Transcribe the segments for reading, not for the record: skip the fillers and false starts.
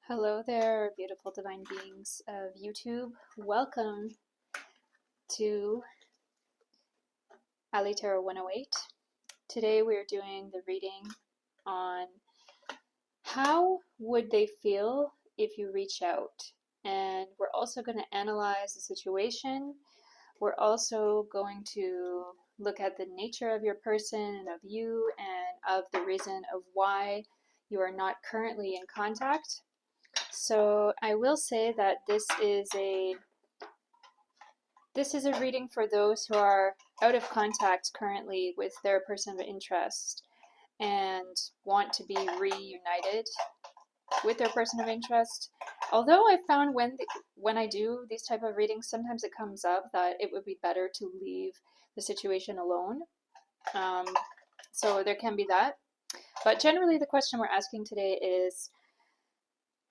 Hello there, beautiful divine beings of YouTube. Welcome to Ali Tarot 108. Today we are doing the reading on how would they feel if you reach out. And we're also going to analyze the situation. We're also going to look at the nature of your person and of you and of the reason of why you are not currently in contact. So I will say that this is a reading for those who are out of contact currently with their person of interest and want to be reunited with their person of interest. Although I found when I do these type of readings, sometimes it comes up that it would be better to leave the situation alone. So there can be that. But generally the question we're asking today is,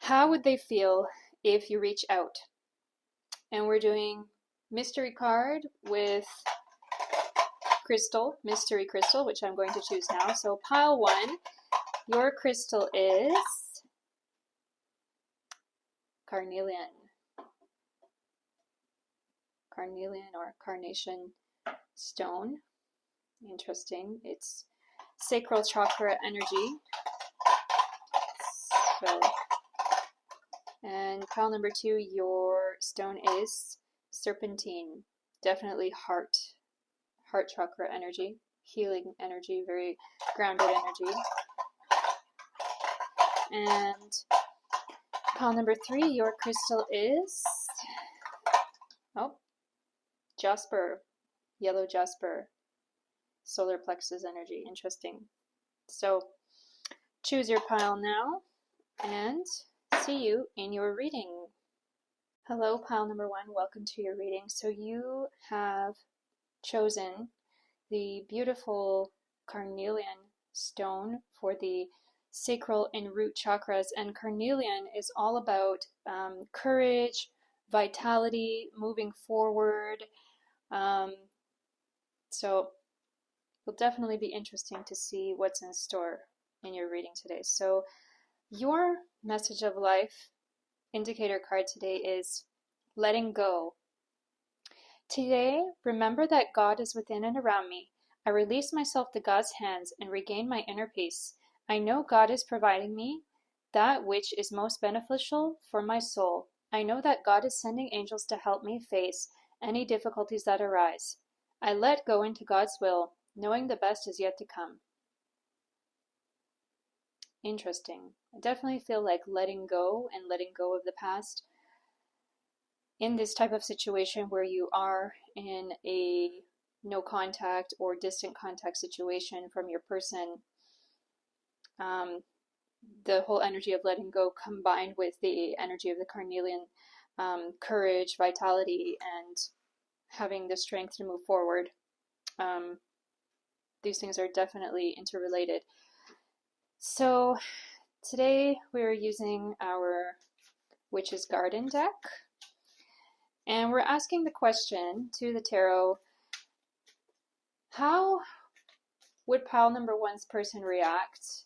how would they feel if you reach out? And we're doing mystery card with crystal, mystery crystal, which I'm going to choose now. So pile 1, your crystal is Carnelian. Carnelian or carnation stone. Interesting. It's sacral chakra energy. So, and pile number 2, your stone is Serpentine. Definitely heart chakra energy, healing energy, very grounded energy. And pile number 3, your crystal is Jasper, yellow Jasper, solar plexus energy. Interesting. So choose your pile now and see you in your reading. Hello, pile number 1. Welcome to your reading. So you have chosen the beautiful Carnelian stone for the sacral and root chakras, and Carnelian is all about courage, vitality, moving forward. So it'll definitely be interesting to see what's in store in your reading today. So your message of life indicator card today is letting go. Today, remember that God is within and around me. I release myself to God's hands and regain my inner peace. I know God is providing me that which is most beneficial for my soul. I know that God is sending angels to help me face any difficulties that arise. I let go into God's will, knowing the best is yet to come. Interesting. I definitely feel like letting go and letting go of the past in this type of situation where you are in a no contact or distant contact situation from your person. The whole energy of letting go combined with the energy of the Carnelian, courage, vitality, and having the strength to move forward. These things are definitely interrelated. So today we're using our Witch's Garden deck, and we're asking the question to the tarot, how would pile number 1's person react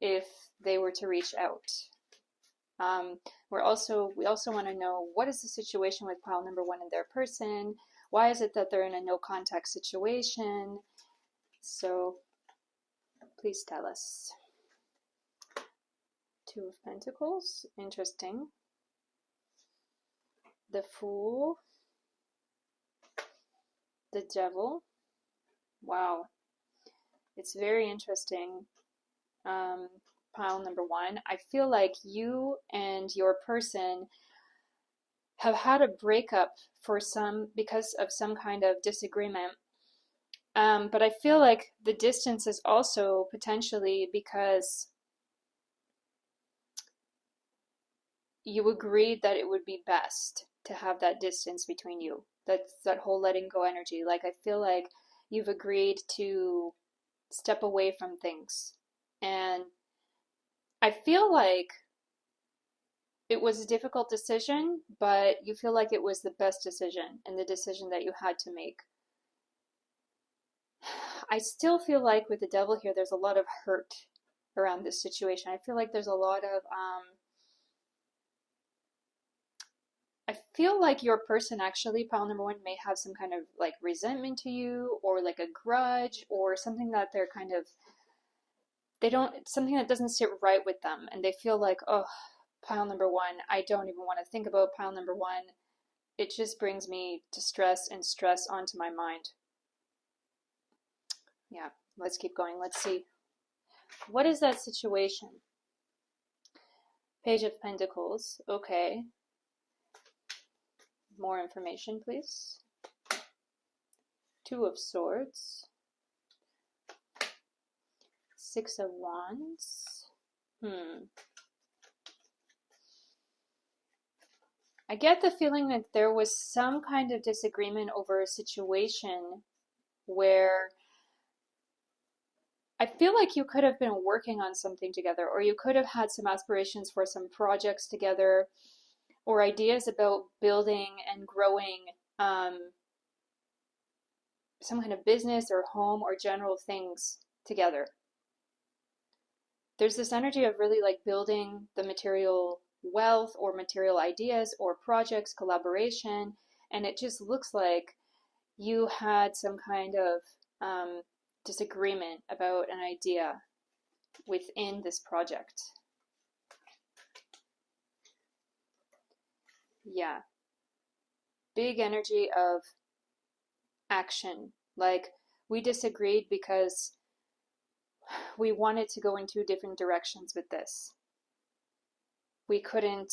if they were to reach out? We also want to know, what is the situation with pile number 1 and their person? Why is it that they're in a no contact situation? So please tell us. 2 of Pentacles, interesting. The Fool, the Devil. Wow, it's very interesting. Pile number 1, I feel like you and your person have had a breakup because of some kind of disagreement. But I feel like the distance is also potentially because you agreed that it would be best to have that distance between you. That's that whole letting go energy. Like, I feel like you've agreed to step away from things. And I feel like it was a difficult decision, but you feel like it was the best decision and the decision that you had to make. I still feel like with the Devil here, there's a lot of hurt around this situation. I feel like there's a lot of I feel like your person actually, pile number one, may have some kind of like resentment to you or like a grudge or something that they're kind of, they don't, something that doesn't sit right with them. And they feel like, oh, pile number one, I don't even want to think about pile number one. It just brings me distress and stress onto my mind. Yeah, let's keep going. Let's see. What is that situation? Page of Pentacles. Okay. More information, please. Two of Swords. Six of Wands. I get the feeling that there was some kind of disagreement over a situation where I feel like you could have been working on something together, or you could have had some aspirations for some projects together, or ideas about building and growing some kind of business or home or general things together. There's this energy of really like building the material wealth or material ideas or projects, collaboration, and it just looks like you had some kind of disagreement about an idea within this project. Yeah. Big energy of action. Like, we disagreed because we wanted to go in two different directions with this. We couldn't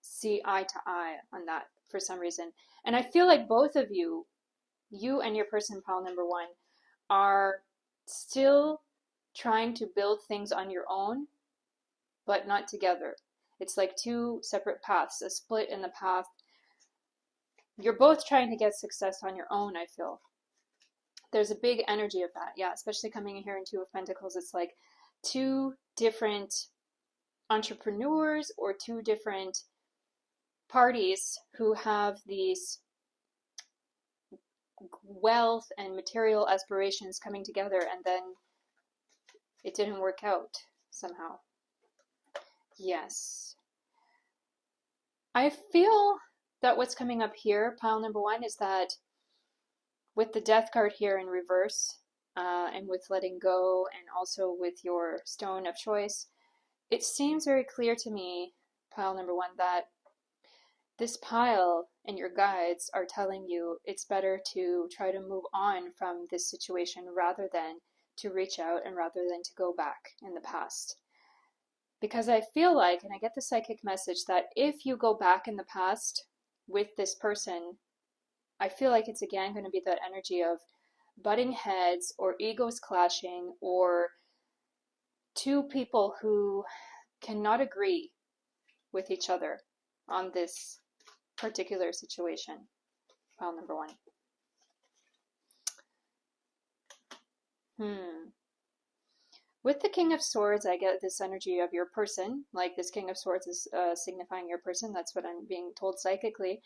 see eye to eye on that for some reason. And I feel like both of you and your person, pile number one, are still trying to build things on your own, but not together. It's like two separate paths, a split in the path. You're both trying to get success on your own, I feel. There's a big energy of that, yeah, especially coming in here in Two of Pentacles. It's like two different entrepreneurs or two different parties who have these wealth and material aspirations coming together, and then it didn't work out somehow. Yes. I feel that what's coming up here, pile number one, is that with the Death card here in reverse, and with letting go, and also with your stone of choice, it seems very clear to me, pile number one, that this pile and your guides are telling you it's better to try to move on from this situation rather than to reach out and rather than to go back in the past. Because I feel like, and I get the psychic message, that if you go back in the past with this person, I feel like it's again going to be that energy of butting heads or egos clashing or two people who cannot agree with each other on this particular situation. Pile number one. With the King of Swords, I get this energy of your person. Like, this King of Swords is signifying your person. That's what I'm being told psychically.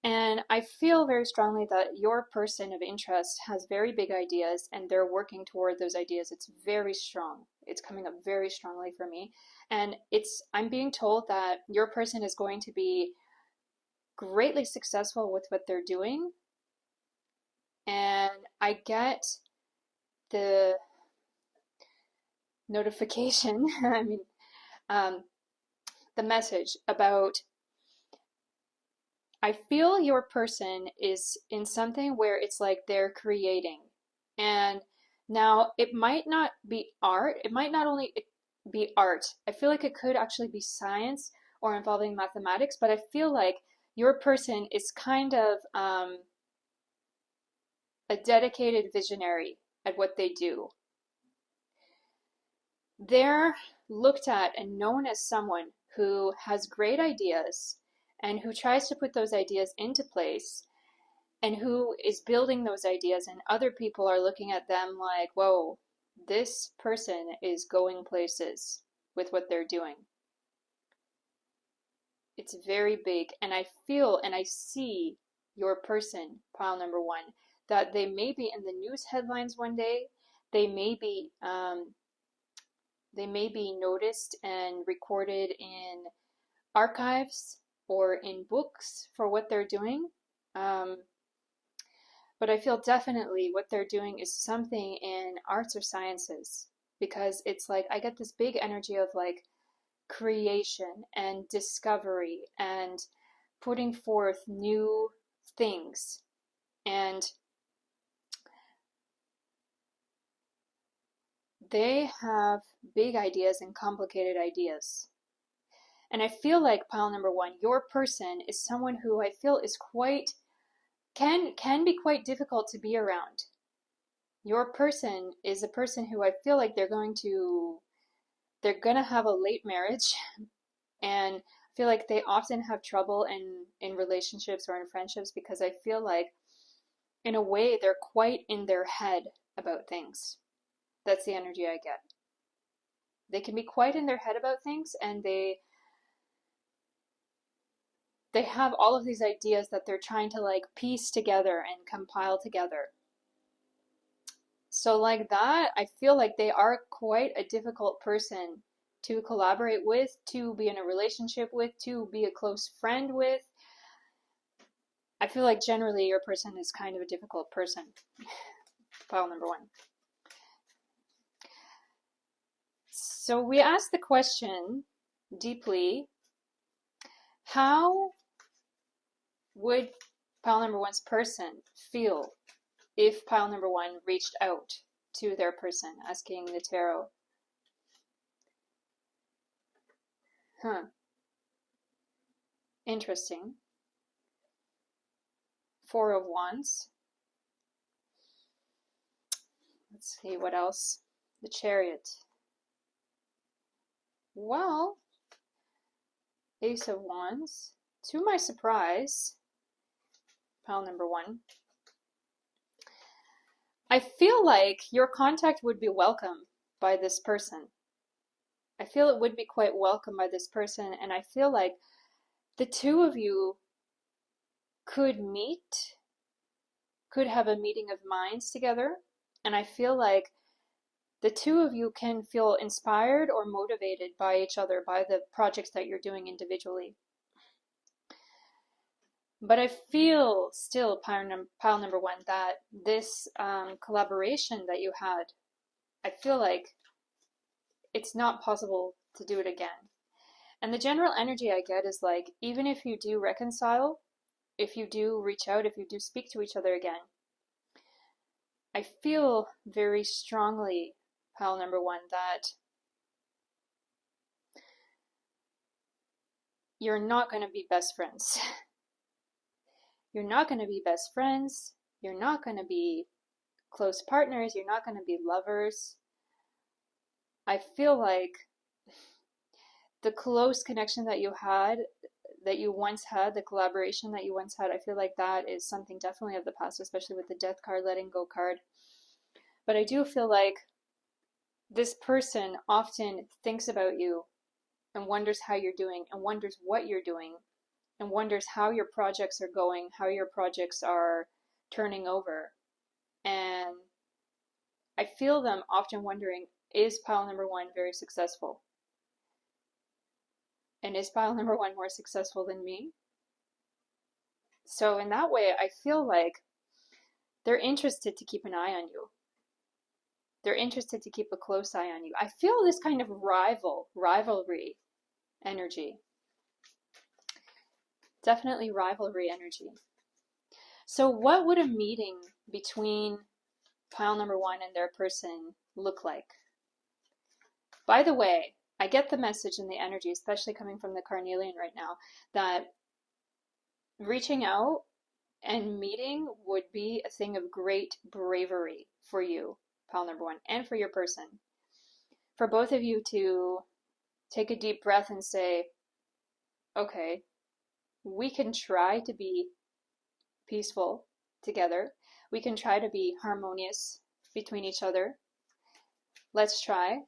And I feel very strongly that your person of interest has very big ideas and they're working toward those ideas. It's very strong. It's coming up very strongly for me. And I'm being told that your person is going to be greatly successful with what they're doing. And I get the notification, I mean, the message about, I feel your person is in something where it's like they're creating. And now it might not be art, it might not only be art, I feel like it could actually be science or involving mathematics, but I feel like your person is kind of a dedicated visionary at what they do. They're looked at and known as someone who has great ideas and who tries to put those ideas into place and who is building those ideas, and other people are looking at them like, whoa, this person is going places with what they're doing. It's very big, and I feel and I see your person, pile number one, that they may be in the news headlines one day. They may be noticed and recorded in archives or in books for what they're doing. But I feel definitely what they're doing is something in arts or sciences, because it's like I get this big energy of like creation and discovery and putting forth new things. And they have big ideas and complicated ideas. And I feel like pile number one, your person is someone who I feel is quite can be quite difficult to be around. Your person is a person who I feel like they're gonna have a late marriage, and I feel like they often have trouble in relationships or in friendships, because I feel like in a way they're quite in their head about things. That's the energy I get. They can be quite in their head about things, and they have all of these ideas that they're trying to like piece together and compile together. So like that, I feel like they are quite a difficult person to collaborate with, to be in a relationship with, to be a close friend with. I feel like generally your person is kind of a difficult person. Pile number one. So we asked the question deeply, how would pile number one's person feel if pile number one reached out to their person, asking the tarot? Interesting. Four of Wands. Let's see what else. The Chariot. Well, Ace of Wands. To my surprise, pile number one, I feel like your contact would be welcome by this person. I feel it would be quite welcome by this person, and I feel like the two of you could meet, could have a meeting of minds together, and I feel like the two of you can feel inspired or motivated by each other, by the projects that you're doing individually. But I feel still, pile number one, that this collaboration that you had, I feel like it's not possible to do it again. And the general energy I get is like, even if you do reconcile, if you do reach out, if you do speak to each other again, I feel very strongly, pile number one, that you're not going to be best friends. You're not going to be best friends. You're not going to be close partners. You're not going to be lovers. I feel like the close connection that you once had, the collaboration that you once had, I feel like that is something definitely of the past, especially with the Death card, letting go card. But I do feel like this person often thinks about you and wonders how you're doing and wonders what you're doing and wonders how your projects are going, how your projects are turning over. And I feel them often wondering, is pile number one very successful? And is pile number one more successful than me? So in that way, I feel like they're interested to keep an eye on you. They're interested to keep a close eye on you. I feel this kind of rivalry energy. Definitely rivalry energy. So what would a meeting between pile number one and their person look like? By the way, I get the message and the energy, especially coming from the Carnelian right now, that reaching out and meeting would be a thing of great bravery for you, pile number one, and for your person. For both of you to take a deep breath and say, okay, we can try to be peaceful together. We can try to be harmonious between each other. Let's try.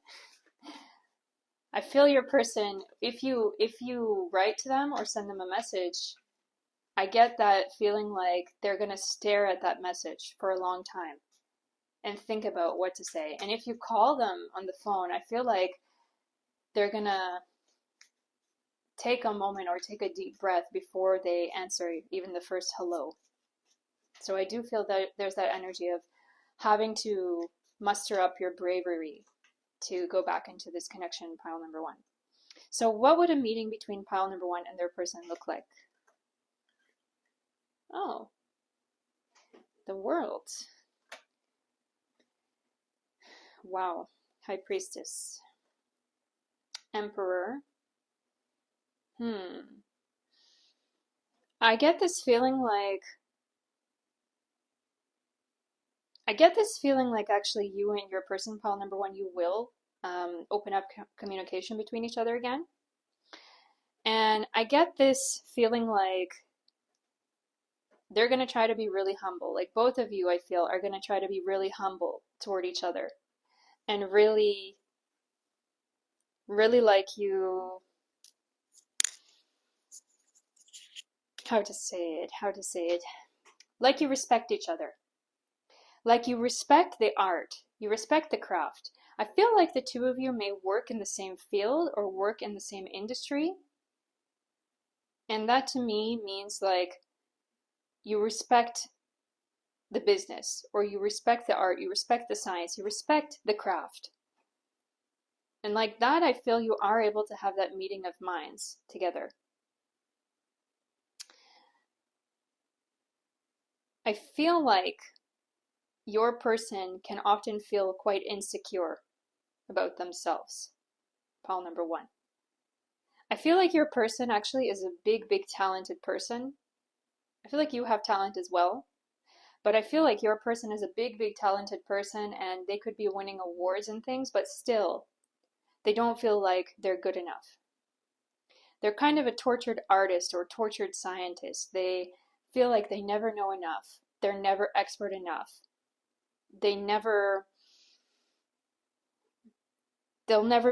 I feel your person, if you write to them or send them a message, I get that feeling like they're going to stare at that message for a long time and think about what to say. And if you call them on the phone, I feel like they're going to take a moment or take a deep breath before they answer even the first hello. So I do feel that there's that energy of having to muster up your bravery to go back into this connection, pile number one. So what would a meeting between pile number one and their person look like? Oh, the World. Wow. High Priestess. Emperor. I get this feeling like actually you and your person, pile number one, you will open up communication between each other again. And I get this feeling like they're going to try to be really humble. Like both of you, I feel, are going to try to be really humble toward each other and really, really like you. How to say it? Like you respect each other. Like you respect the art. You respect the craft. I feel like the two of you may work in the same field or work in the same industry. And that to me means like you respect the business, or you respect the art, you respect the science, you respect the craft. And like that, I feel you are able to have that meeting of minds together. I feel like your person can often feel quite insecure about themselves, pile number one. I feel like your person actually is a big, big talented person. I feel like you have talent as well. But I feel like your person is a big, big talented person and they could be winning awards and things, but still, they don't feel like they're good enough. They're kind of a tortured artist or tortured scientist. They feel like they never know enough. They're never expert enough. They'll never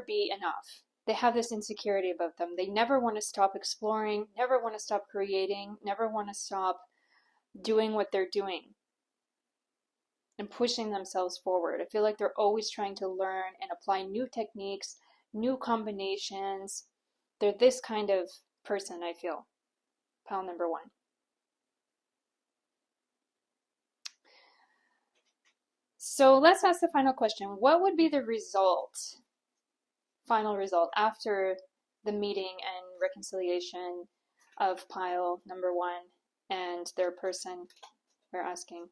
be enough. They have this insecurity about them. They never want to stop exploring, never want to stop creating, never want to stop doing what they're doing and pushing themselves forward. I feel like they're always trying to learn and apply new techniques, new combinations. They're this kind of person, I feel. Pile number one. So let's ask the final question. What would be the final result after the meeting and reconciliation of pile number one and their person? We're asking.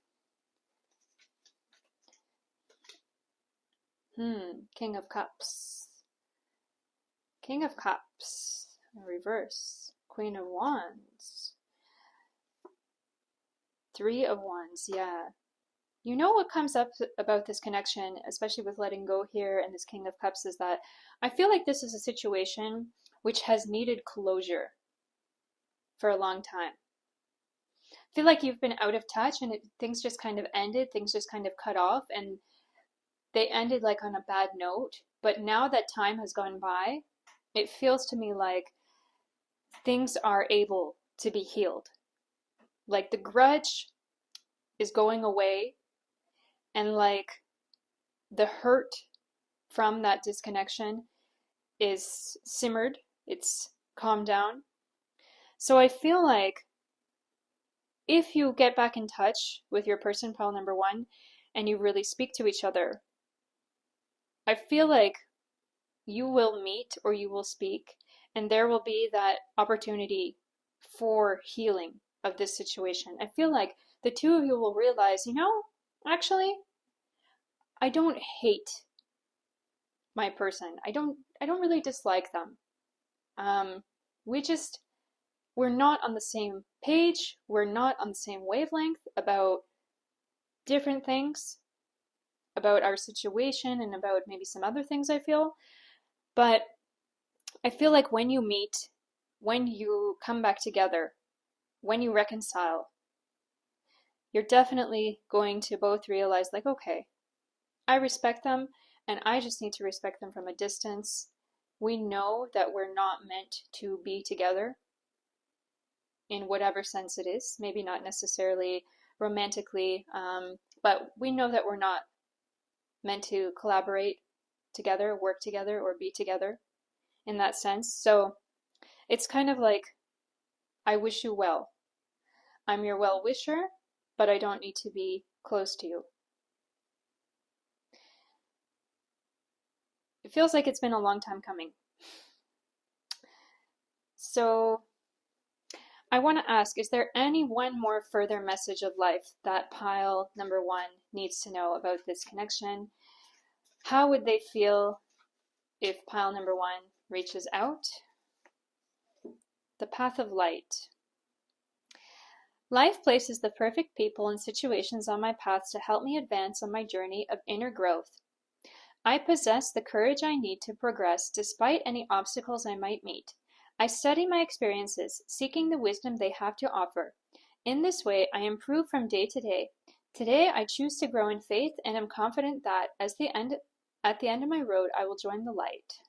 King of Cups. King of Cups. Reverse. Queen of Wands. Three of Wands, yeah. You know what comes up about this connection, especially with letting go here and this King of Cups, is that I feel like this is a situation which has needed closure for a long time. I feel like you've been out of touch and things just kind of ended, things just kind of cut off, and they ended like on a bad note. But now that time has gone by, it feels to me like things are able to be healed. Like the grudge is going away, and like the hurt from that disconnection is simmered, it's calmed down. So I feel like if you get back in touch with your person, pile number one, and you really speak to each other, I feel like you will meet or you will speak, and there will be that opportunity for healing of this situation. I feel like the two of you will realize, actually, I don't hate my person. I don't really dislike them. We're not on the same page. We're not on the same wavelength about different things, about our situation and about maybe some other things, I feel. But I feel like when you meet, when you come back together, when you reconcile, you're definitely going to both realize like, okay, I respect them and I just need to respect them from a distance. We know that we're not meant to be together in whatever sense it is, maybe not necessarily romantically, but we know that we're not meant to collaborate together, work together, or be together in that sense. So It's kind of like, I wish you well. I'm your well-wisher, but I don't need to be close to you. It feels like it's been a long time coming. So I want to ask, is there any one more further message of life that pile number 1 needs to know about this connection? How would they feel if pile number 1 reaches out? The path of light. Life places the perfect people and situations on my path to help me advance on my journey of inner growth. I possess the courage I need to progress despite any obstacles I might meet. I study my experiences, seeking the wisdom they have to offer. In this way, I improve from day to day. Today, I choose to grow in faith and am confident that at the end of my road, I will join the light.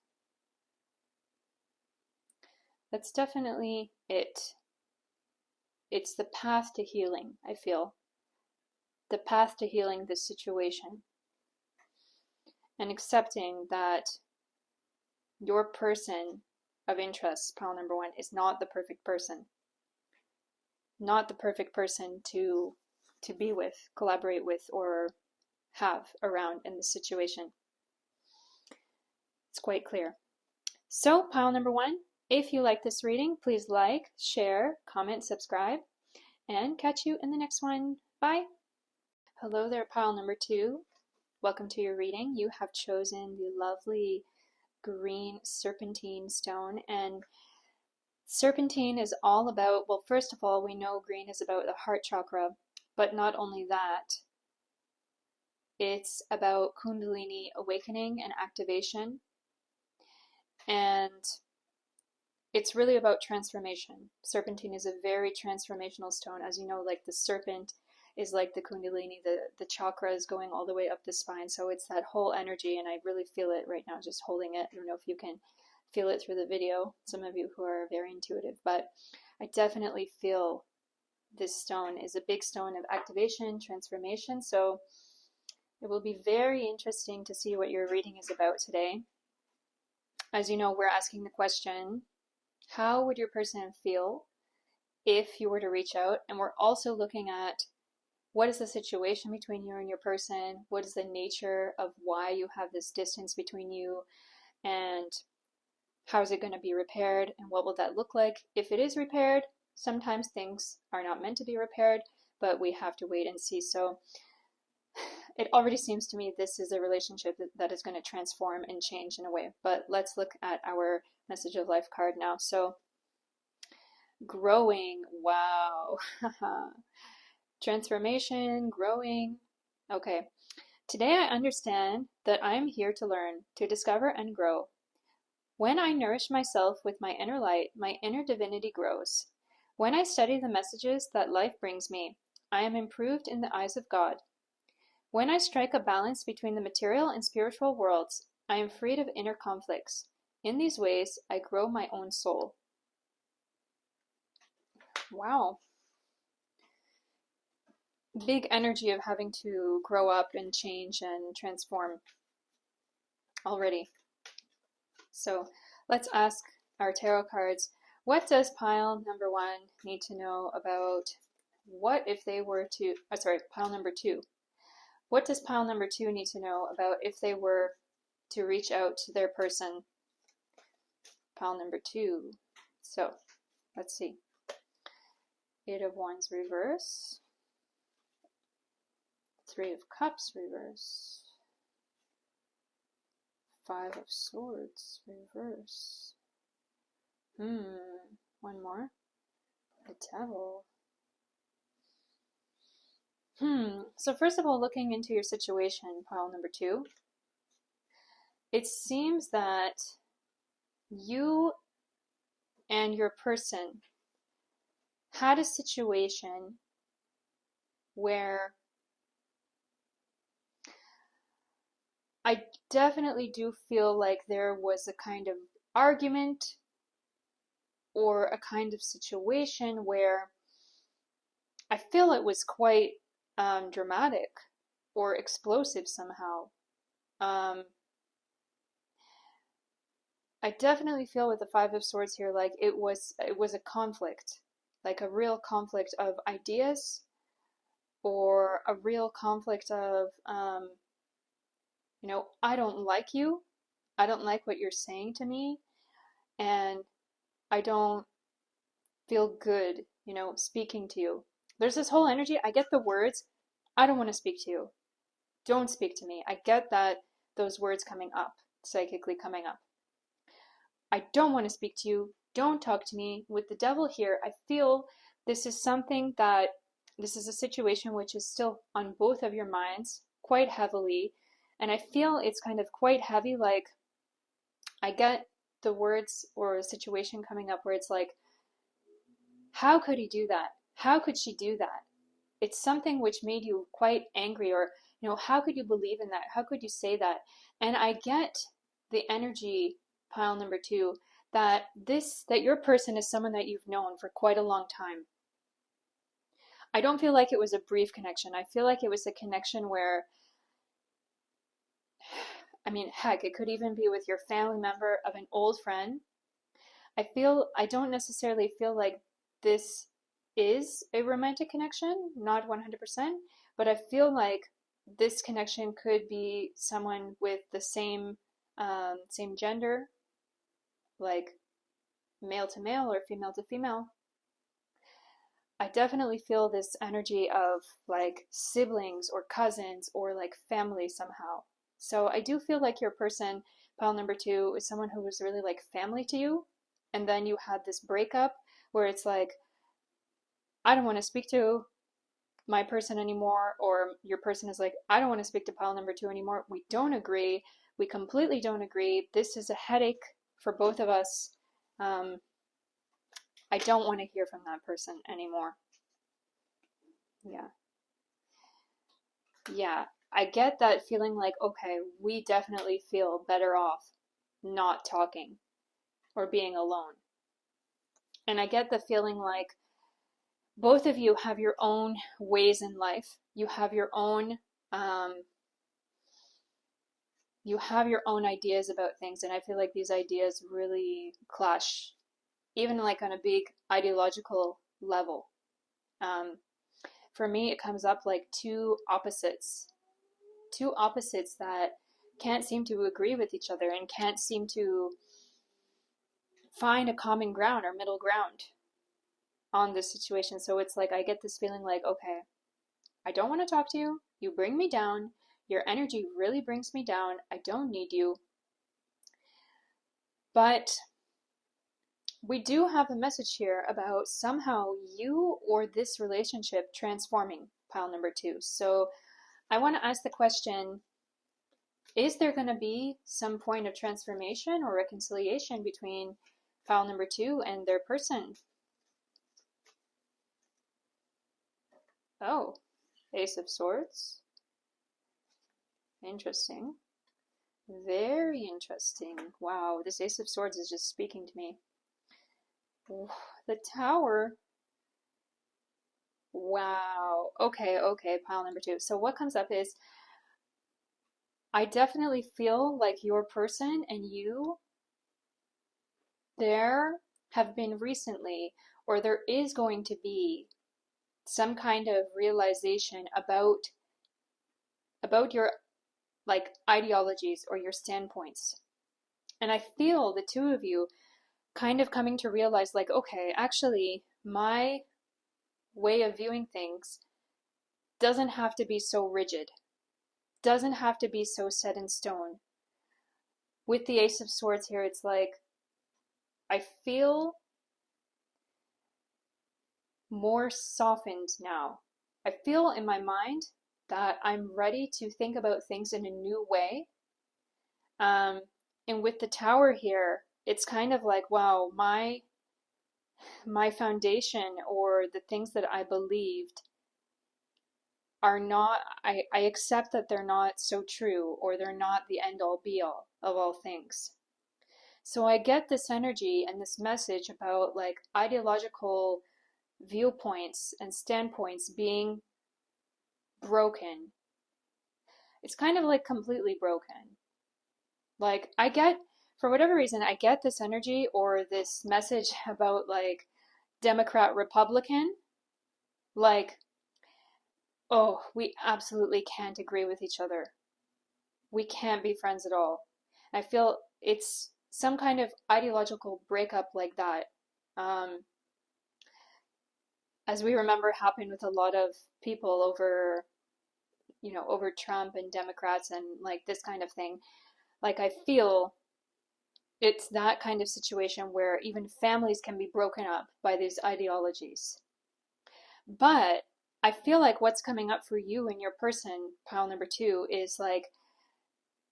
That's definitely it. It's the path to healing, I feel. The path to healing this situation. And accepting that your person of interest, pile number 1, is not the perfect person. Not the perfect person to be with, collaborate with, or have around in this situation. It's quite clear. So, pile number 1, if you like this reading, please like, share, comment, subscribe, and catch you in the next one. Bye! Hello there, pile number 2. Welcome to your reading. You have chosen the lovely green serpentine stone, and serpentine is all about, well, first of all, we know green is about the heart chakra, but not only that, it's about Kundalini awakening and activation, and it's really about transformation. Serpentine is a very transformational stone. As you know, like the serpent is like the Kundalini, the chakra is going all the way up the spine. So it's that whole energy, and I really feel it right now just holding it. I don't know if you can feel it through the video, some of you who are very intuitive, but I definitely feel this stone is a big stone of activation, transformation. So it will be very interesting to see what your reading is about today. As you know, we're asking the question, how would your person feel if you were to reach out? And we're also looking at, what is the situation between you and your person? What is the nature of why you have this distance between you? And how is it going to be repaired? And what will that look like? If it is repaired, sometimes things are not meant to be repaired, but we have to wait and see. So it already seems to me this is a relationship that is going to transform and change in a way. But let's look at our message of life card now. So growing, wow. Transformation, growing. Okay. Today I understand that I am here to learn, to discover and grow. When I nourish myself with my inner light, my inner divinity grows. When I study the messages that life brings me, I am improved in the eyes of God. When I strike a balance between the material and spiritual worlds, I am freed of inner conflicts. In these ways, I grow my own soul. Wow. Big energy of having to grow up and change and transform already. So let's ask our tarot cards, what does pile number 1 need to know about what if they were to, pile number 2. What does pile number 2 need to know about if they were to reach out to their person? Pile number 2. So let's see. 8 of Wands reverse. 3 of Cups reverse. 5 of Swords reverse. One more. The Devil. So first of all, looking into your situation, pile number 2, it seems that you and your person had a situation where I definitely do feel like there was a kind of argument or a kind of situation where I feel it was quite dramatic or explosive somehow. I definitely feel with the Five of Swords here, like it was a conflict, like a real conflict of ideas, or a real conflict of, I don't like you, I don't like what you're saying to me, and I don't feel good, speaking to you. There's this whole energy. I get the words, I don't want to speak to you. Don't speak to me. I get that, those words coming up, psychically coming up. I don't want to speak to you. Don't talk to me. With the devil here, I feel this is something that, this is a situation which is still on both of your minds quite heavily. And I feel it's kind of quite heavy. Like, I get the words or a situation coming up where it's like, how could he do that? How could she do that? It's something which made you quite angry, or, how could you believe in that? How could you say that? And I get the energy, pile number 2, that your person is someone that you've known for quite a long time. I don't feel like it was a brief connection. I feel like it was a connection where, I mean, heck, it could even be with your family member, of an old friend. I don't necessarily feel like this is a romantic connection, not 100%, but I feel like this connection could be someone with the same gender, like male to male or female to female. I definitely feel this energy of like siblings or cousins or like family somehow. So I do feel like your person, pile number 2, is someone who was really like family to you, and then you had this breakup where it's like, I don't want to speak to my person anymore, or your person is like, I don't want to speak to pile number 2 anymore. We don't agree. We completely don't agree. This is a headache for both of us. I don't want to hear from that person anymore. Yeah. Yeah. I get that feeling like, okay, we definitely feel better off not talking or being alone. And I get the feeling like both of you have your own ways in life. You have your own ideas about things, and I feel like these ideas really clash, even like on a big ideological level. For me, it comes up like two opposites that can't seem to agree with each other and can't seem to find a common ground or middle ground on this situation. So it's like I get this feeling like, okay, I don't want to talk to you. You bring me down. Your energy really brings me down. I don't need you. But we do have a message here about somehow you or this relationship transforming, pile number 2. So I want to ask the question, is there going to be some point of transformation or reconciliation between pile number 2 and their person? Oh, Ace of Swords. Interesting. Very interesting. Wow, this Ace of Swords is just speaking to me. The Tower. Wow. Okay, pile number 2. So what comes up is, I definitely feel like your person and you, there have been recently, or there is going to be, some kind of realization about your like ideologies or your standpoints. And I feel the two of you kind of coming to realize like, okay, actually my way of viewing things doesn't have to be so rigid, doesn't have to be so set in stone. With the Ace of Swords here, it's like I feel more softened now. I feel in my mind that I'm ready to think about things in a new way. And with the Tower here, it's kind of like, wow, my foundation or the things that I believed are not, I accept that they're not so true, or they're not the end all be all of all things. So I get this energy and this message about like ideological viewpoints and standpoints being broken. It's kind of like completely broken. Like I get for whatever reason, I get this energy or this message about like Democrat, Republican, like, oh, we absolutely can't agree with each other. We can't be friends at all. I feel it's some kind of ideological breakup like that. Um, as we remember happened with a lot of people over, over Trump and Democrats and like this kind of thing. Like I feel it's that kind of situation where even families can be broken up by these ideologies. But I feel like what's coming up for you and your person, pile number 2, is like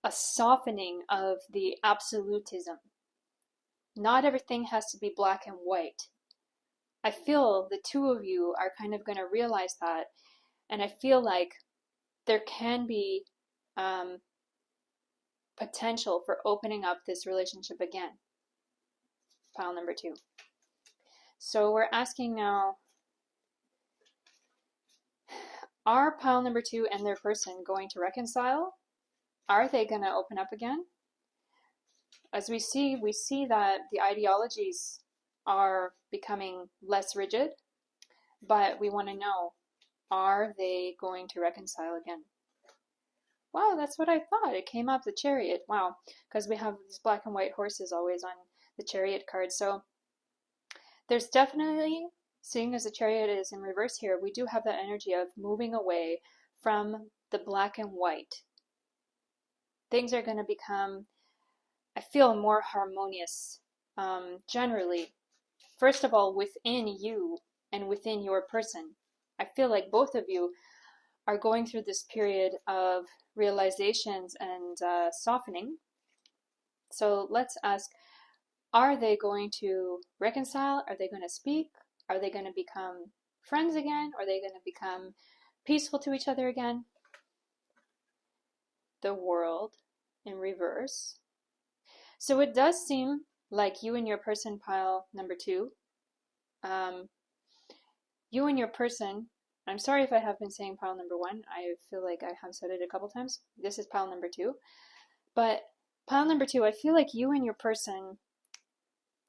a softening of the absolutism. Not everything has to be black and white. I feel the two of you are kind of going to realize that. And I feel like there can be potential for opening up this relationship again. Pile number 2. So we're asking now, are pile number 2 and their person going to reconcile? Are they going to open up again? As we see that the ideologies are becoming less rigid, but we want to know, are they going to reconcile again? Wow, that's what I thought. It came up the Chariot. Wow, because we have these black and white horses always on the Chariot card. So there's definitely, seeing as the Chariot is in reverse here, we do have that energy of moving away from the black and white. Things are going to become, I feel, more harmonious generally. First of all, within you and within your person. I feel like both of you are going through this period of realizations and softening. So let's ask, are they going to reconcile? Are they going to speak? Are they going to become friends again? Are they going to become peaceful to each other again? The World in reverse. So it does seem like you and your person, pile number 2, you and your person, I'm sorry if I have been saying pile number 1, I feel like I have said it a couple times. This is pile number 2. But pile number 2, I feel like you and your person,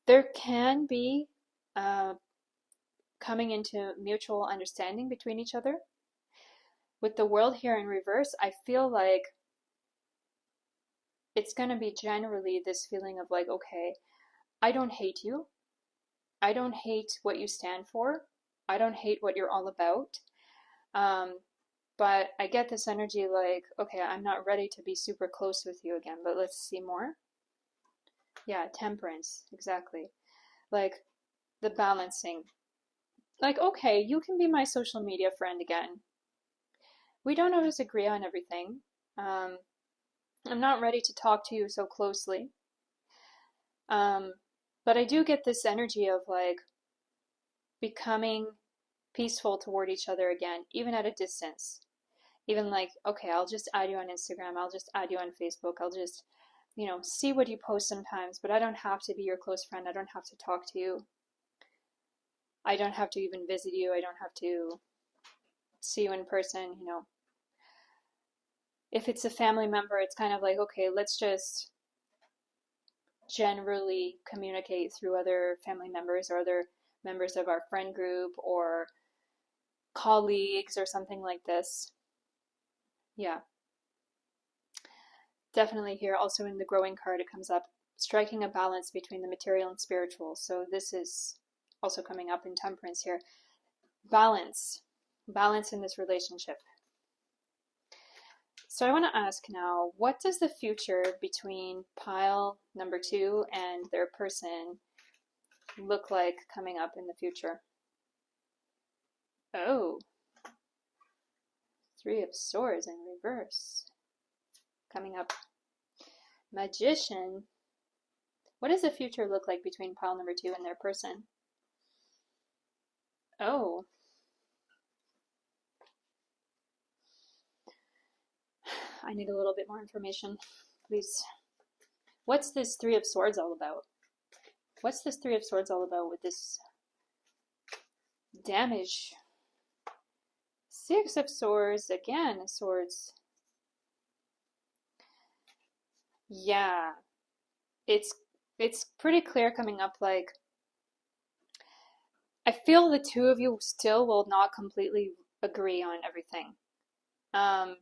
there can be coming into mutual understanding between each other. With the World here in reverse, I feel like it's going to be generally this feeling of like, okay, I don't hate you. I don't hate what you stand for. I don't hate what you're all about. But I get this energy like, okay, I'm not ready to be super close with you again, but let's see more. Yeah, temperance, exactly. Like the balancing. Like, okay, you can be my social media friend again. We don't always agree on everything. I'm not ready to talk to you so closely. But I do get this energy of like becoming peaceful toward each other again, even at a distance. Even like, okay, I'll just add you on Instagram, I'll just add you on Facebook, I'll just, see what you post sometimes, but I don't have to be your close friend, I don't have to talk to you. I don't have to even visit you, I don't have to see you in person, If it's a family member, it's kind of like, okay, let's just generally communicate through other family members or other members of our friend group or colleagues or something like this. Yeah. Definitely here, also in the growing card, it comes up striking a balance between the material and spiritual. So this is also coming up in temperance here. Balance in this relationship. So I want to ask now, what does the future between pile number 2 and their person look like coming up in the future? Oh, 3 of Swords in reverse. Coming up. Magician. What does the future look like between pile number 2 and their person? Oh. I need a little bit more information, please. What's this 3 of Swords all about? What's this 3 of Swords all about with this damage? 6 of Swords, again, Swords. Yeah. it's it's pretty clear coming up, like I feel the two of you still will not completely agree on everything. Um,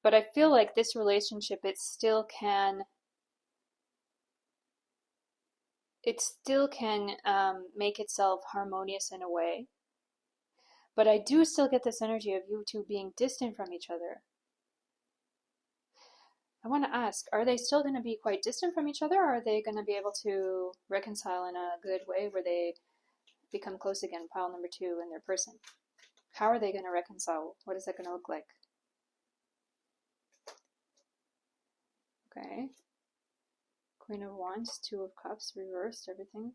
but I feel like this relationship, it still can make itself harmonious in a way. But I do still get this energy of you two being distant from each other. I want to ask, are they still going to be quite distant from each other, or are they going to be able to reconcile in a good way where they become close again, pile number two in their person? How are they going to reconcile? What is that going to look like? Okay. Queen of Wands, Two of Cups, reversed, everything.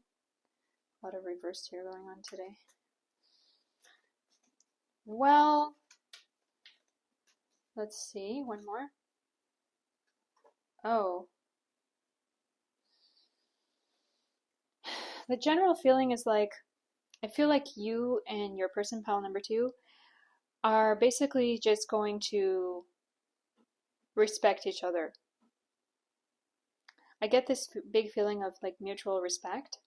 A lot of reversed here going on today. Well, let's see, one more. Oh. The general feeling is like, I feel like you and your person, pile number two, are basically just going to respect each other. I get this big feeling of like mutual respect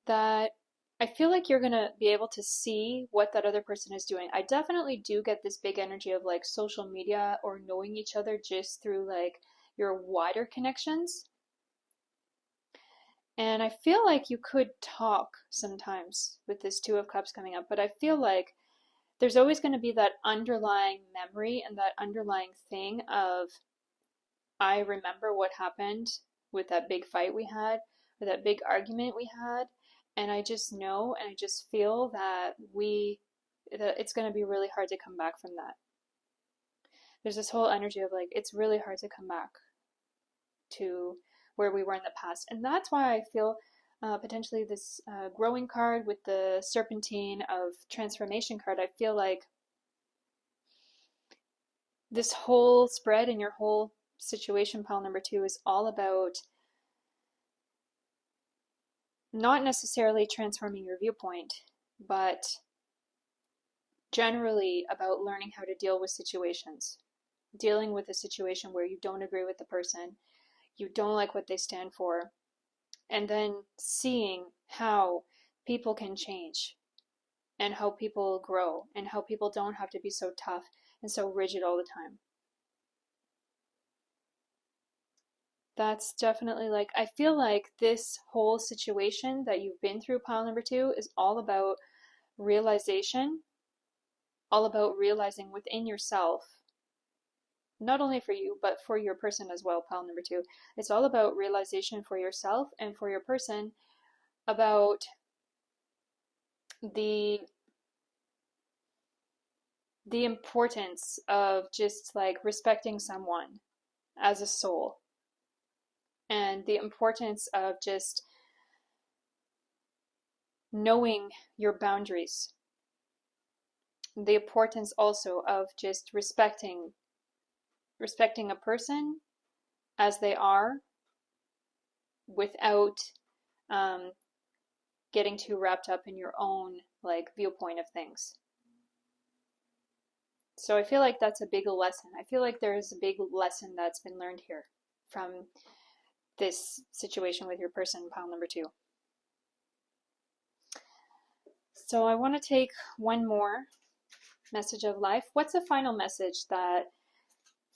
that I feel like you're going to be able to see what that other person is doing. I definitely do get this big energy of like social media or knowing each other just through like your wider connections. And I feel like you could talk sometimes with this Two of Cups coming up, but I feel like there's always going to be that underlying memory and that underlying thing of, I remember what happened with that big fight we had, or that big argument we had, and I just know and I just feel that it's going to be really hard to come back from that. There's this whole energy of like, it's really hard to come back to where we were in the past. And that's why I feel potentially this growing card with the Serpentine of transformation card, I feel like this whole spread and your whole situation, pile number two, is all about not necessarily transforming your viewpoint, but generally about learning how to deal with situations. Dealing with a situation where you don't agree with the person, you don't like what they stand for, and then seeing how people can change and how people grow and how people don't have to be so tough and so rigid all the time. That's definitely like, I feel like this whole situation that you've been through, pile number two, is all about realization, all about realizing within yourself, not only for you, but for your person as well, pile number two. It's all about realization for yourself and for your person about the importance of just like respecting someone as a soul, and the importance of just knowing your boundaries, the importance also of just respecting a person as they are without getting too wrapped up in your own like viewpoint of things. So I feel like that's a big lesson. I feel like there's a big lesson that's been learned here from this situation with your person, pile number two. So I want to take one more message of life. What's the final message that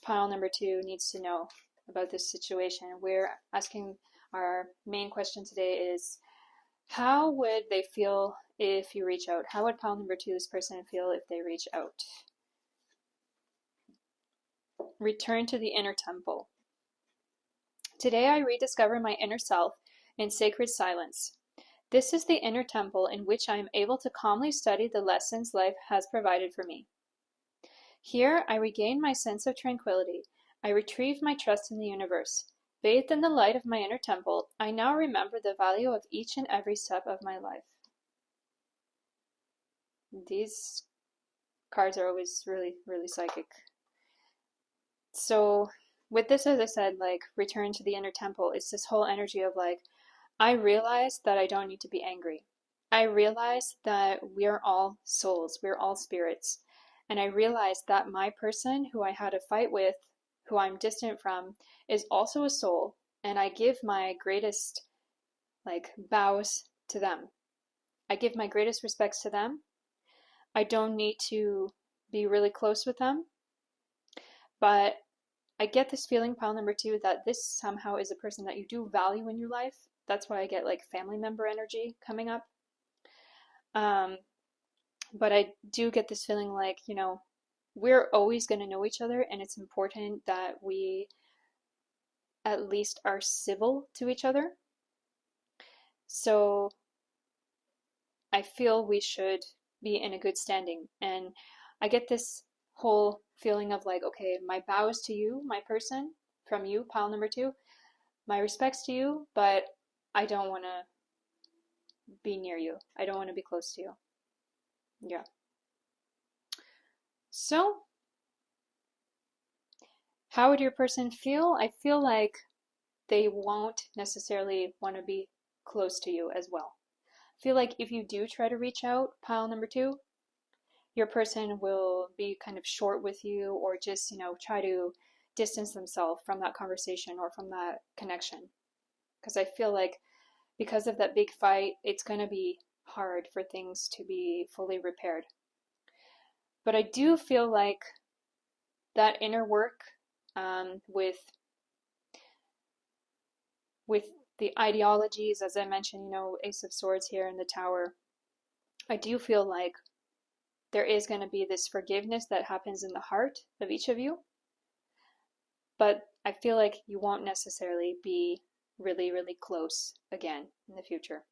pile number two needs to know about this situation? We're asking, our main question today is, how would they feel if you reach out? How would pile number two's person feel if they reach out? Return to the inner temple. Today I rediscover my inner self in sacred silence. This is the inner temple in which I am able to calmly study the lessons life has provided for me. Here I regain my sense of tranquility. I retrieve my trust in the universe. Bathed in the light of my inner temple, I now remember the value of each and every step of my life. These cards are always really, really psychic. So with this, as I said, like return to the inner temple, it's this whole energy of like, I realize that I don't need to be angry. I realize that we're all souls, we're all spirits. And I realize that my person who I had a fight with, who I'm distant from, is also a soul, and I give my greatest bows to them. I give my greatest respects to them. I don't need to be really close with them, but I get this feeling, pile number two, that this somehow is a person that you do value in your life. That's why I get like family member energy coming up. But I do get this feeling like, we're always going to know each other, and it's important that we at least are civil to each other. So I feel we should be in a good standing. And I get this whole feeling of like, okay, my bows to you, my person, from you, pile number two, my respects to you, but I don't want to be near you. I don't want to be close to you. Yeah. So, how would your person feel? I feel like they won't necessarily want to be close to you as well. I feel like if you do try to reach out, pile number two, your person will be kind of short with you, or just, try to distance themselves from that conversation or from that connection. Because I feel like because of that big fight, it's going to be hard for things to be fully repaired. But I do feel like that inner work with the ideologies, as I mentioned, Ace of Swords here in the Tower, I do feel like there is going to be this forgiveness that happens in the heart of each of you. But I feel like you won't necessarily be really, really close again in the future.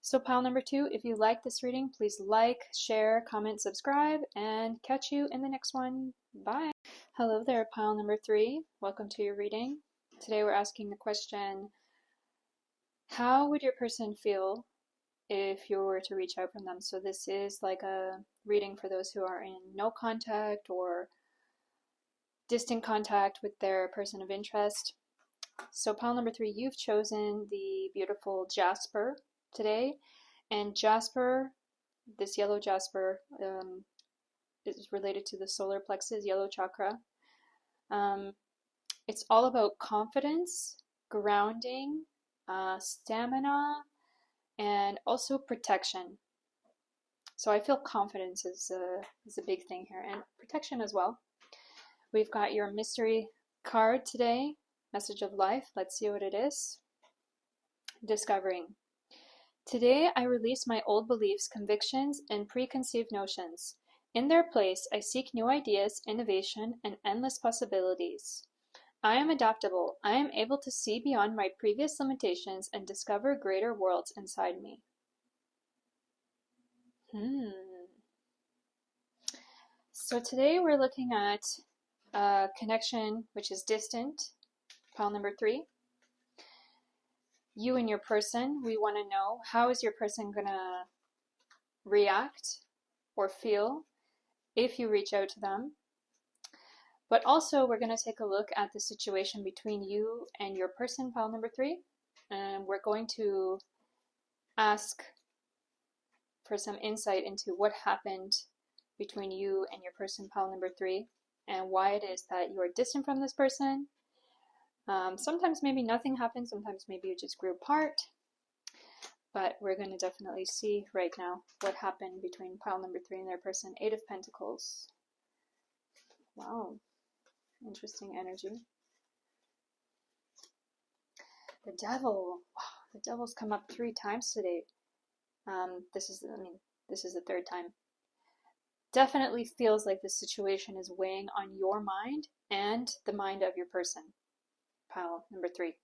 So pile number two, if you like this reading, please like, share, comment, subscribe, and catch you in the next one. Bye. Hello there, pile number three. Welcome to your reading. Today we're asking the question, how would your person feel if you were to reach out from them? So this is like a reading for those who are in no contact or distant contact with their person of interest. So pile number three, you've chosen the beautiful Jasper today. And Jasper, this yellow Jasper, is related to the solar plexus, yellow chakra. It's all about confidence, grounding, stamina, and also protection. So I feel confidence is a big thing here, and protection as well. We've got your mystery card today, message of life. Let's see what it is. Discovering. Today I release my old beliefs, convictions, and preconceived notions. In their place, I seek new ideas, innovation, and endless possibilities. I am adaptable. I am able to see beyond my previous limitations and discover greater worlds inside me. So today we're looking at a connection which is distant, pile number three. You and your person, we want to know, how is your person going to react or feel if you reach out to them? But also we're going to take a look at the situation between you and your person, pile number three, and we're going to ask for some insight into what happened between you and your person, pile number three, and why it is that you are distant from this person. Sometimes maybe nothing happened, sometimes maybe you just grew apart, but we're going to definitely see right now what happened between pile number three and their person. Eight of Pentacles. Wow. Interesting energy. The Devil. Wow, the Devil's come up 3 times today. This is the third time. Definitely feels like this situation is weighing on your mind and the mind of your person. Pile number three.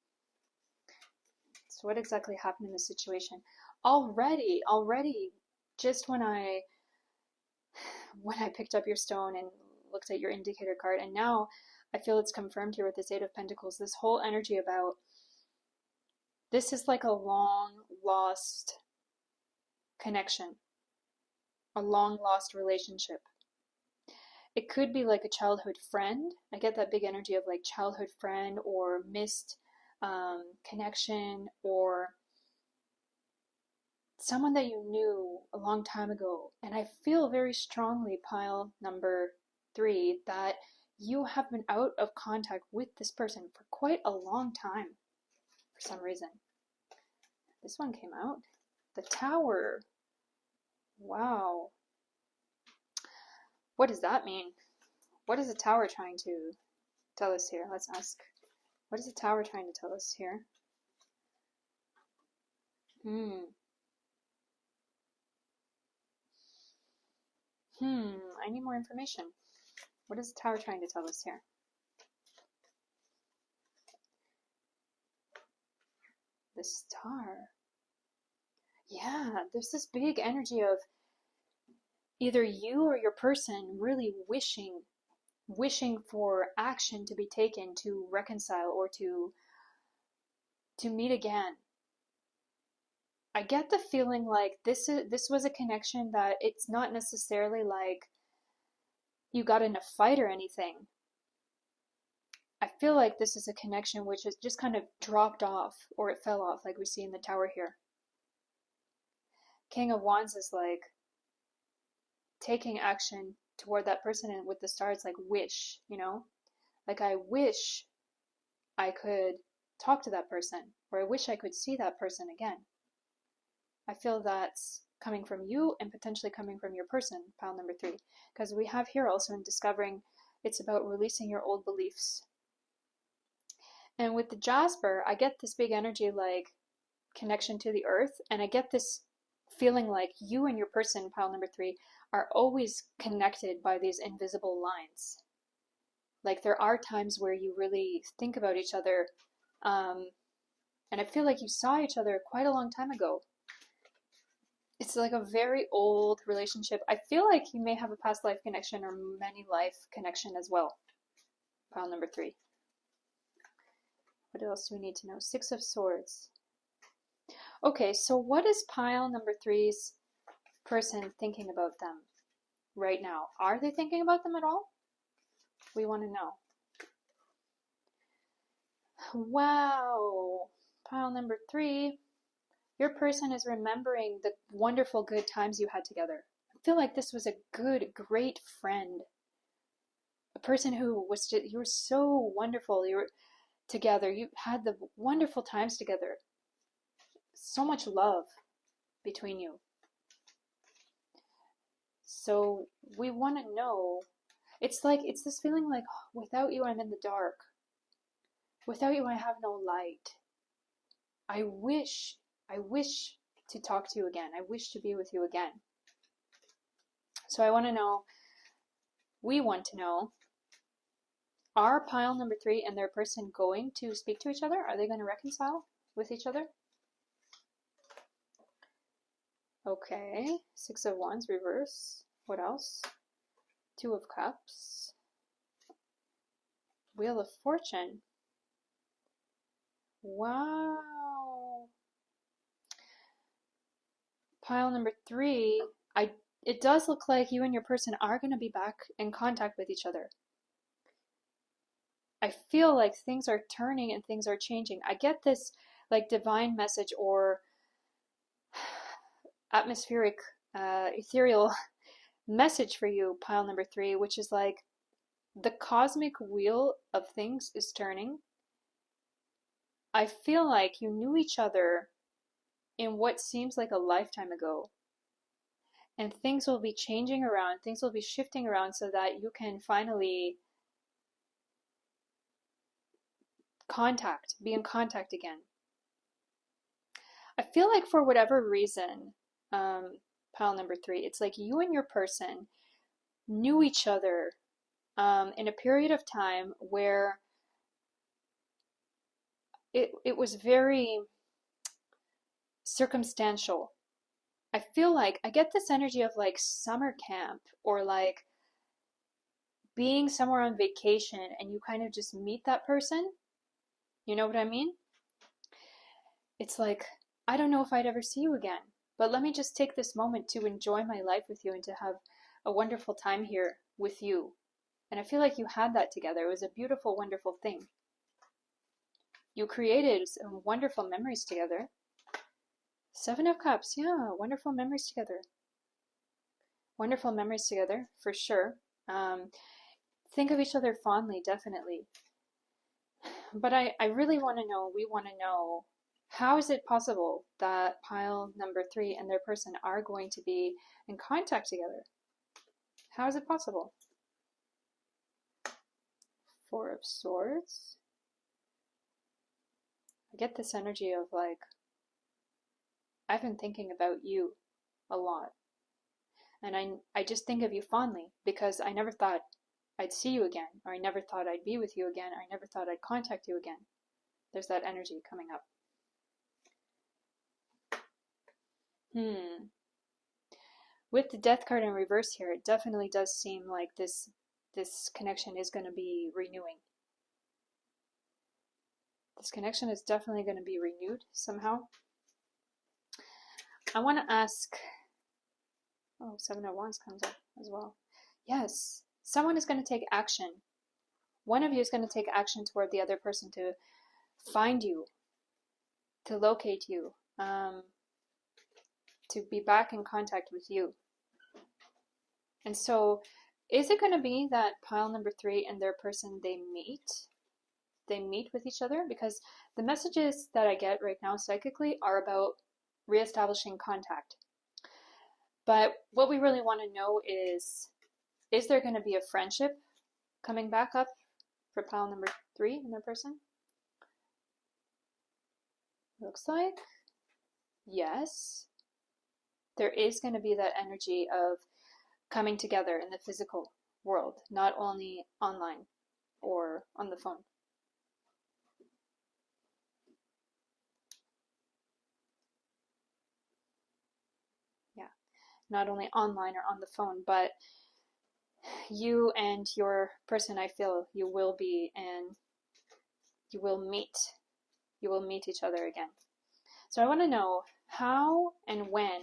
So what exactly happened in this situation? Already, just when I picked up your stone and looked at your indicator card, and now I feel it's confirmed here with this Eight of Pentacles, this whole energy about this is like a long lost connection, a long lost relationship. It could be like a childhood friend. I get that big energy of like childhood friend or missed connection, or someone that you knew a long time ago. And I feel very strongly, pile number three, that you have been out of contact with this person for quite a long time for some reason. This one came out. The Tower. Wow. What does that mean? What is the Tower trying to tell us here? Let's ask. What is the Tower trying to tell us here? I need more information. What is the Tower trying to tell us here? The Star. Yeah, there's this big energy of either you or your person really wishing for action to be taken to reconcile or to meet again. I get the feeling like this was a connection that it's not necessarily like you got in a fight or anything. I feel like this is a connection which has just kind of dropped off, or it fell off, like we see in the Tower here. King of Wands is like taking action toward that person, and with the Star it's like wish, you know? Like I wish I could talk to that person, or I wish I could see that person again. I feel that's coming from you and potentially coming from your person, pile number 3. Because we have here also in discovering, it's about releasing your old beliefs. And with the Jasper, I get this big energy like connection to the earth, and I get this feeling like you and your person, pile number 3, are always connected by these invisible lines. Like there are times where you really think about each other, and I feel like you saw each other quite a long time ago. It's like a very old relationship. I feel like you may have a past life connection or many life connection as well. Pile number 3. What else do we need to know? 6 of Swords. Okay, so what is pile number 3's person thinking about them right now? Are they thinking about them at all? We want to know. Wow. Pile number 3. Your person is remembering the wonderful good times you had together. I feel like this was a good, great friend. A person who was just, you were so wonderful. You were together. You had the wonderful times together. So much love between you. So we want to know, it's this feeling like, oh, without you, I'm in the dark. Without you, I have no light. I wish to talk to you again. I wish to be with you again. So I want to know, we want to know, are pile number 3 and their person going to speak to each other? Are they going to reconcile with each other? Okay, 6 of Wands, reverse. What else? 2 of Cups. Wheel of Fortune. Wow. Pile number 3, it does look like you and your person are going to be back in contact with each other. I feel like things are turning and things are changing. I get this like divine message or atmospheric, ethereal message for you, pile number 3, which is like the cosmic wheel of things is turning. I feel like you knew each other in what seems like a lifetime ago. And things will be changing around, things will be shifting around so that you can finally be in contact again. I feel like for whatever reason, pile number 3, it's like you and your person knew each other in a period of time where it was very circumstantial. I feel like I get this energy of like summer camp or like being somewhere on vacation and you kind of just meet that person. You know what I mean? It's like, I don't know if I'd ever see you again, but let me just take this moment to enjoy my life with you and to have a wonderful time here with you. And I feel like you had that together. It was a beautiful, wonderful thing. You created some wonderful memories together. 7 of Cups, yeah, wonderful memories together. Wonderful memories together, for sure. think of each other fondly, definitely. But I really want to know, we want to know, how is it possible that pile number 3 and their person are going to be in contact together? How is it possible? Four of Swords. I get this energy of like, I've been thinking about you a lot. And I just think of you fondly because I never thought I'd see you again, or I never thought I'd be with you again, or I never thought I'd contact you again. There's that energy coming up. With the Death card in reverse here, it definitely does seem like this connection is going to be renewing. This connection is definitely going to be renewed somehow. I want to ask, oh, Seven of Wands comes up as well. Yes, someone is going to take action. One of you is going to take action toward the other person to find you, to locate you, to be back in contact with you. And so, is it going to be that pile number 3 and their person, they meet with each other? Because the messages that I get right now psychically are about reestablishing contact. But what we really want to know is there going to be a friendship coming back up for pile number 3 and their person? Looks like yes. There is going to be that energy of coming together in the physical world, not only online or on the phone. Yeah, not only online or on the phone, but you and your person, I feel you will be, and you will meet each other again. So I want to know how and when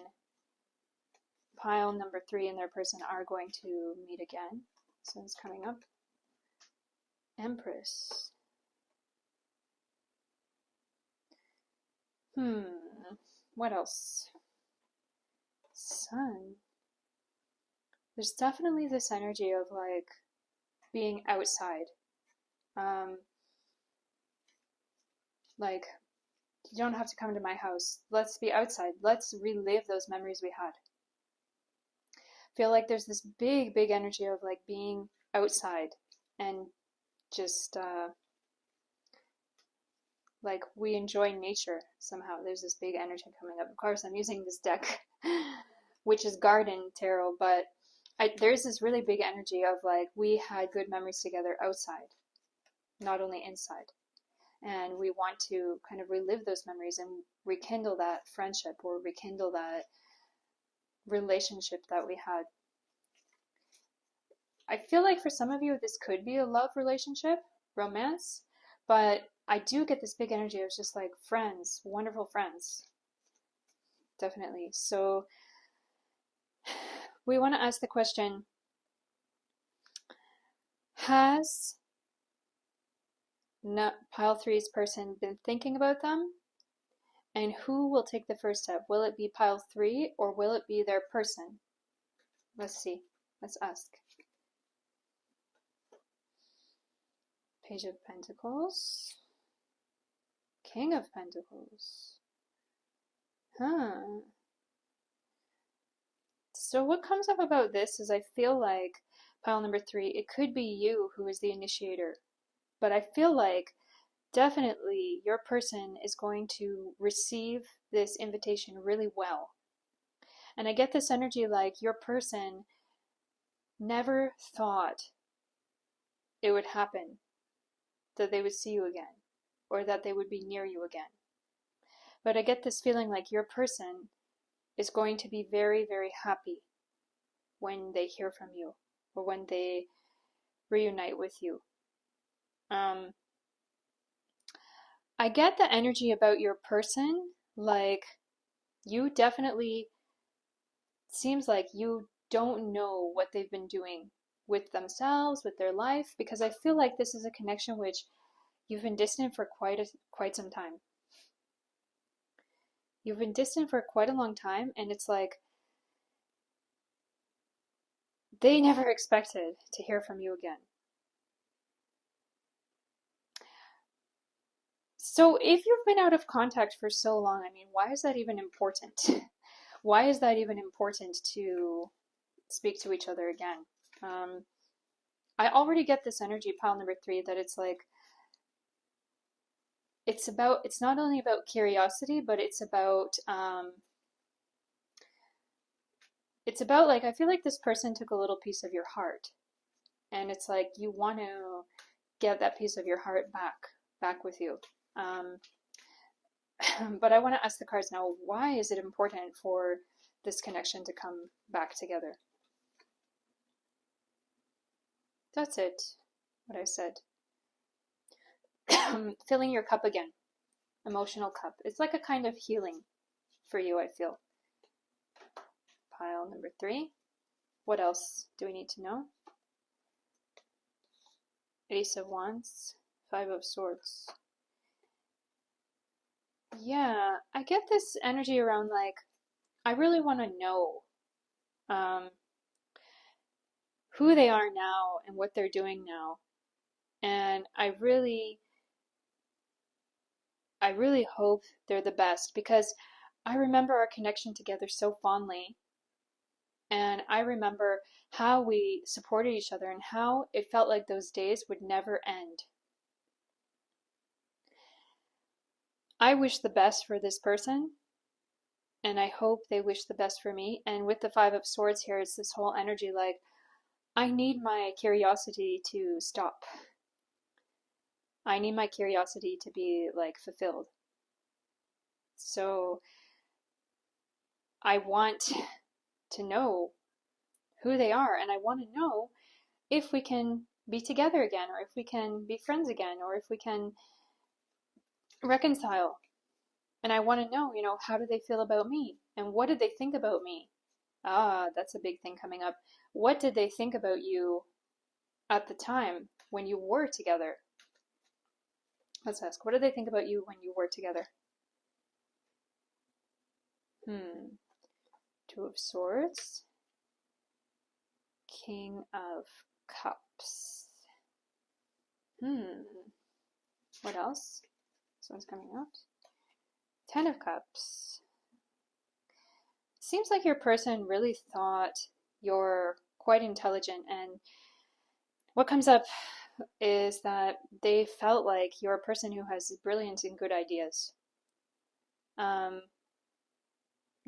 pile number 3 and their person are going to meet again. So it's coming up. Empress. What else? Sun. There's definitely this energy of like being outside. Like, you don't have to come to my house. Let's be outside. Let's relive those memories we had. Feel like there's this big energy of like being outside and just like we enjoy nature somehow. There's this big energy coming up. Of course, I'm using this deck, which is Garden Tarot, but there's this really big energy of like we had good memories together outside, not only inside. And we want to kind of relive those memories and rekindle that friendship or rekindle that relationship that we had. I feel like for some of you this could be a love relationship, romance, but I do get this big energy of just like friends, wonderful friends. Definitely. So we want to ask the question, has pile 3's person been thinking about them? And who will take the first step? Will it be pile 3 or will it be their person? Let's see. Let's ask. Page of Pentacles. King of Pentacles. So what comes up about this is I feel like pile number 3, it could be you who is the initiator. But I feel like definitely your person is going to receive this invitation really well. And I get this energy like your person never thought it would happen, that they would see you again, or that they would be near you again. But I get this feeling like your person is going to be very happy when they hear from you, or when they reunite with you. I get the energy about your person, like you definitely seems like you don't know what they've been doing with themselves, with their life, because I feel like this is a connection which you've been distant for quite some time. You've been distant for quite a long time, and it's like they never expected to hear from you again. So if you've been out of contact for so long, I mean, why is that even important? Why is that even important to speak to each other again? I already get this energy, pile number 3, that it's like, it's not only about curiosity, but it's about like, I feel like this person took a little piece of your heart, and it's like you want to get that piece of your heart back with you. But I want to ask the cards now, why is it important for this connection to come back together? That's it, what I said. Filling your cup again, emotional cup. It's like a kind of healing for you, I feel. Pile number 3. What else do we need to know? Ace of Wands, 5 of Swords. Yeah, I get this energy around like, I really want to know who they are now and what they're doing now. And I really hope they're the best, because I remember our connection together so fondly. And I remember how we supported each other and how it felt like those days would never end. I wish the best for this person, and I hope they wish the best for me. And with the 5 of Swords here, it's this whole energy like, I need my curiosity to stop. I need my curiosity to be like fulfilled. So I want to know who they are, and I want to know if we can be together again, or if we can be friends again, or if we can reconcile. And I want to know, how do they feel about me? And what did they think about me? Ah, that's a big thing coming up. What did they think about you at the time when you were together? Let's ask, what did they think about you when you were together? 2 of Swords. King of Cups. What else? This one's coming out. 10 of Cups. Seems like your person really thought you're quite intelligent, and what comes up is that they felt like you're a person who has brilliant and good ideas.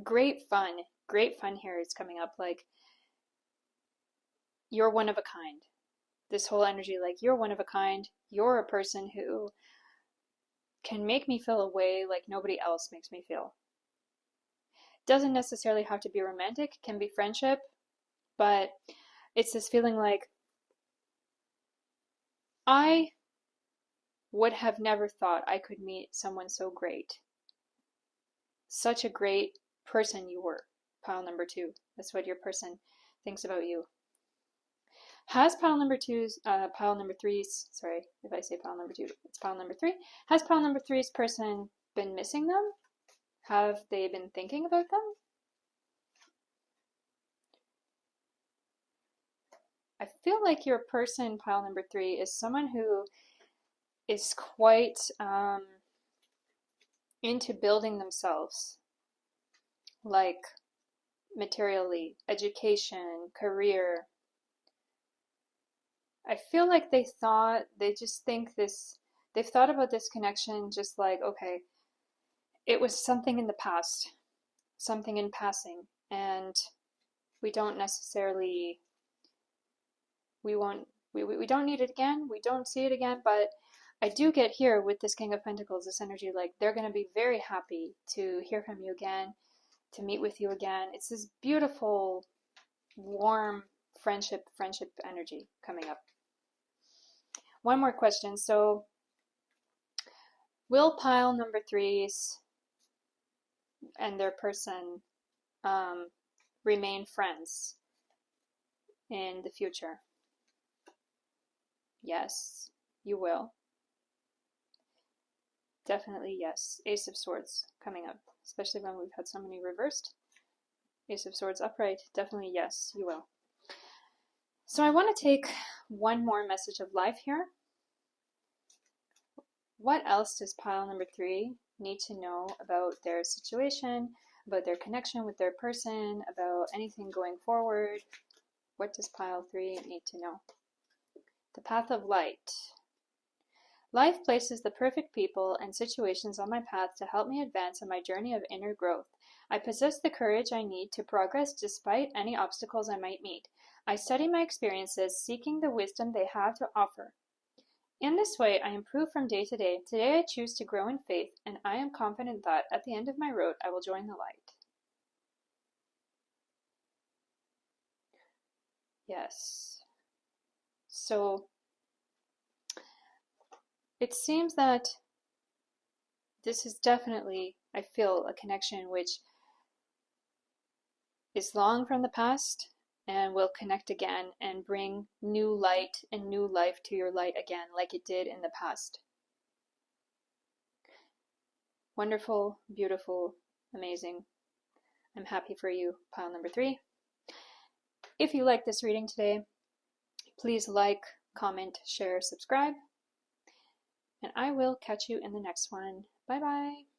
Great fun here is coming up, like you're one of a kind. This whole energy, like you're one of a kind, you're a person who can make me feel a way like nobody else makes me feel. Doesn't necessarily have to be romantic, can be friendship, but it's this feeling like, I would have never thought I could meet someone so great. Such a great person you were, pile number 2. That's what your person thinks about you. Has pile number 3's, sorry if I say pile number 2, it's pile number 3. Has pile number 3's person been missing them? Have they been thinking about them? I feel like your person, pile number 3, is someone who is quite into building themselves, like materially, education, career. I feel like they've thought about this connection just like, okay, it was something in the past, something in passing, and we don't necessarily, we don't need it again, we don't see it again, but I do get here with this King of Pentacles, this energy, like they're going to be very happy to hear from you again, to meet with you again. It's this beautiful, warm friendship energy coming up. One more question. So, will pile number 3's and their person remain friends in the future? Yes, you will. Definitely yes. Ace of Swords coming up, especially when we've had so many reversed. Ace of Swords upright, definitely yes, you will. So I want to take one more message of life here. what else does pile number 3 need to know about their situation, about their connection with their person, about anything going forward? What does pile 3 need to know? The path of light. Life places the perfect people and situations on my path to help me advance on my journey of inner growth. I possess the courage I need to progress despite any obstacles I might meet. I study my experiences, seeking the wisdom they have to offer. In this way, I improve from day to day. Today I choose to grow in faith, and I am confident that at the end of my road, I will join the light. Yes. So, it seems that this is definitely, I feel, a connection which is long from the past and will connect again and bring new light and new life to your light again, like it did in the past. Wonderful, beautiful, amazing. I'm happy for you, pile number 3. If you like this reading today, please like, comment, share, subscribe, and I will catch you in the next one. Bye bye.